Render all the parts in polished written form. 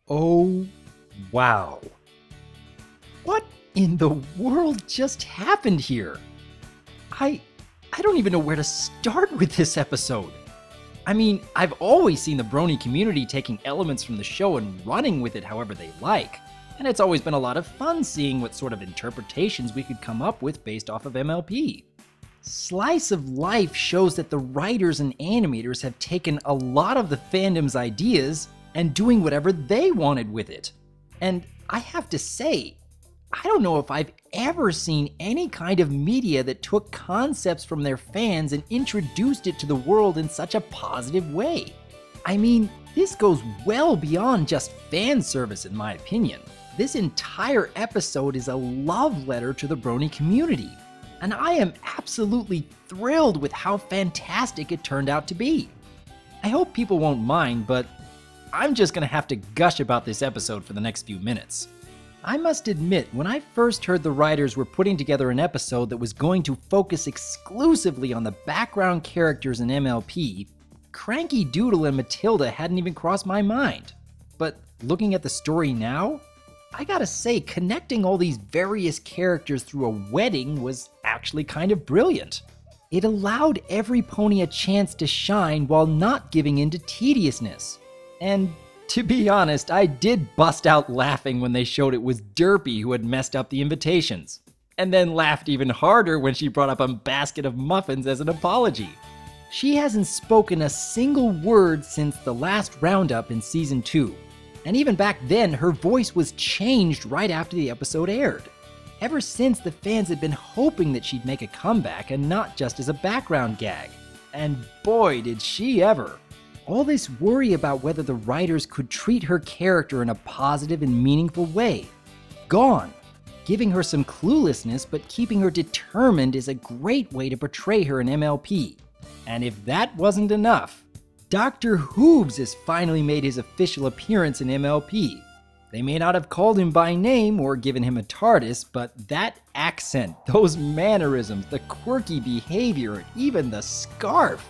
Oh, wow. What in the world just happened here? I don't even know where to start with this episode. I mean, I've always seen the Brony community taking elements from the show and running with it however they like, and it's always been a lot of fun seeing what sort of interpretations we could come up with based off of MLP. Slice of Life shows that the writers and animators have taken a lot of the fandom's ideas and doing whatever they wanted with it. And I have to say, I don't know if I've ever seen any kind of media that took concepts from their fans and introduced it to the world in such a positive way. I mean, this goes well beyond just fan service in my opinion. This entire episode is a love letter to the Brony community, and I am absolutely thrilled with how fantastic it turned out to be. I hope people won't mind, but I'm just gonna have to gush about this episode for the next few minutes. I must admit, when I first heard the writers were putting together an episode that was going to focus exclusively on the background characters in MLP, Cranky Doodle and Matilda hadn't even crossed my mind. But looking at the story now, I gotta say, connecting all these various characters through a wedding was actually kind of brilliant. It allowed every pony a chance to shine while not giving in to tediousness. And to be honest, I did bust out laughing when they showed it was Derpy who had messed up the invitations, and then laughed even harder when she brought up a basket of muffins as an apology. She hasn't spoken a single word since the last roundup in Season 2, and even back then her voice was changed right after the episode aired. Ever since, the fans had been hoping that she'd make a comeback and not just as a background gag. And boy did she ever. All this worry about whether the writers could treat her character in a positive and meaningful way. Gone. Giving her some cluelessness but keeping her determined is a great way to portray her in MLP. And if that wasn't enough, Dr. Hoobs has finally made his official appearance in MLP. They may not have called him by name or given him a TARDIS, but that accent, those mannerisms, the quirky behavior, and even the scarf.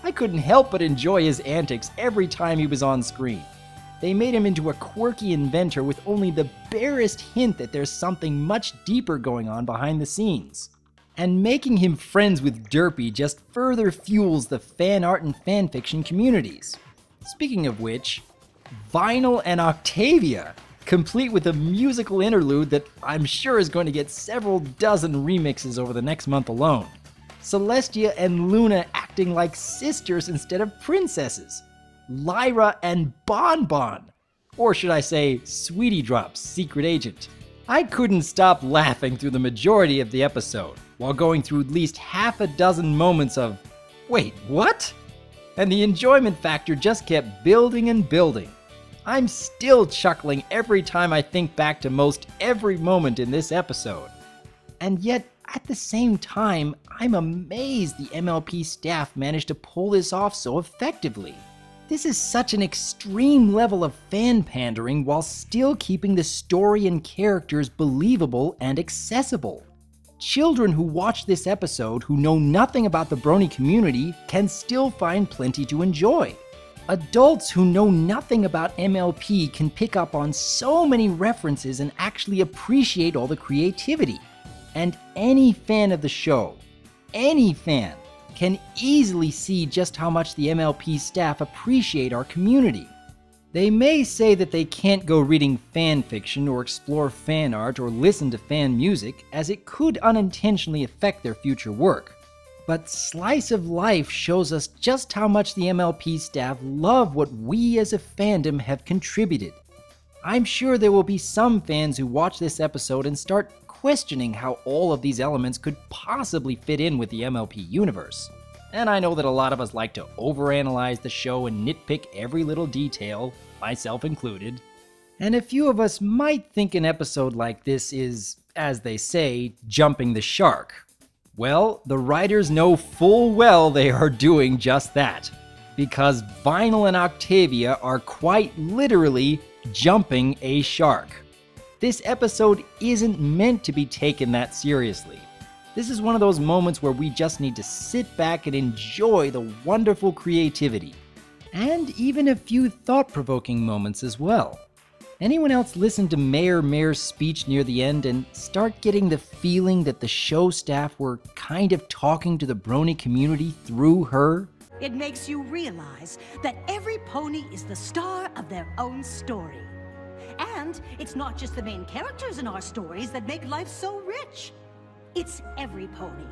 I couldn't help but enjoy his antics every time he was on screen. They made him into a quirky inventor with only the barest hint that there's something much deeper going on behind the scenes. And making him friends with Derpy just further fuels the fan art and fanfiction communities. Speaking of which, Vinyl and Octavia, complete with a musical interlude that I'm sure is going to get several dozen remixes over the next month alone. Celestia and Luna acting like sisters instead of princesses. Lyra and Bonbon. Or should I say, Sweetie Drop's secret agent. I couldn't stop laughing through the majority of the episode, while going through at least half a dozen moments of, wait, what? And the enjoyment factor just kept building and building. I'm still chuckling every time I think back to most every moment in this episode. And yet, at the same time, I'm amazed the MLP staff managed to pull this off so effectively. This is such an extreme level of fan pandering while still keeping the story and characters believable and accessible. Children who watch this episode who know nothing about the Brony community can still find plenty to enjoy. Adults who know nothing about MLP can pick up on so many references and actually appreciate all the creativity. And any fan of the show, any fan, can easily see just how much the MLP staff appreciate our community. They may say that they can't go reading fan fiction or explore fan art or listen to fan music, as it could unintentionally affect their future work. But Slice of Life shows us just how much the MLP staff love what we as a fandom have contributed. I'm sure there will be some fans who watch this episode and start questioning how all of these elements could possibly fit in with the MLP universe. And I know that a lot of us like to overanalyze the show and nitpick every little detail, myself included. And a few of us might think an episode like this is, as they say, jumping the shark. Well, the writers know full well they are doing just that, because Vinyl and Octavia are quite literally jumping a shark. This episode isn't meant to be taken that seriously. This is one of those moments where we just need to sit back and enjoy the wonderful creativity, and even a few thought-provoking moments as well. Anyone else listen to Mayor Mare's speech near the end and start getting the feeling that the show staff were kind of talking to the Brony community through her? It makes you realize that every pony is the star of their own story. And it's not just the main characters in our stories that make life so rich. It's every pony.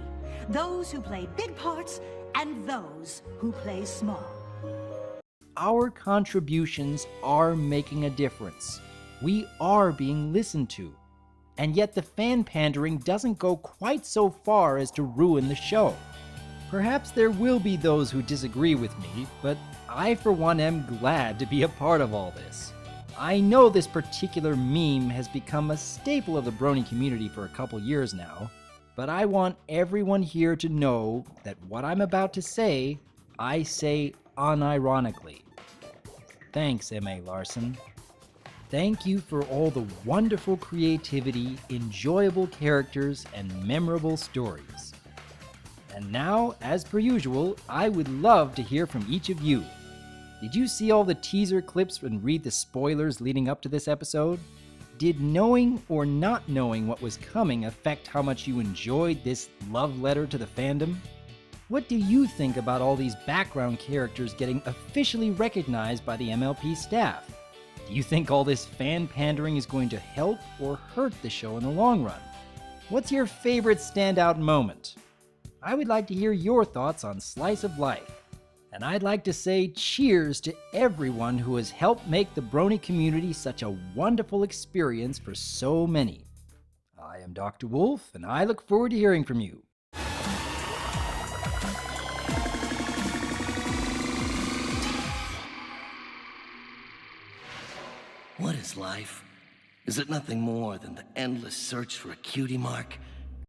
Those who play big parts and those who play small. Our contributions are making a difference. We are being listened to. And yet the fan pandering doesn't go quite so far as to ruin the show. Perhaps there will be those who disagree with me, but I for one am glad to be a part of all this. I know this particular meme has become a staple of the Brony community for a couple years now, but I want everyone here to know that what I'm about to say, I say unironically. Thanks, M.A. Larson. Thank you for all the wonderful creativity, enjoyable characters, and memorable stories. And now, as per usual, I would love to hear from each of you. Did you see all the teaser clips and read the spoilers leading up to this episode? Did knowing or not knowing what was coming affect how much you enjoyed this love letter to the fandom? What do you think about all these background characters getting officially recognized by the MLP staff? Do you think all this fan pandering is going to help or hurt the show in the long run? What's your favorite standout moment? I would like to hear your thoughts on Slice of Life. And I'd like to say cheers to everyone who has helped make the Brony community such a wonderful experience for so many. I am Dr. Wolf, and I look forward to hearing from you. What is life? Is it nothing more than the endless search for a cutie mark?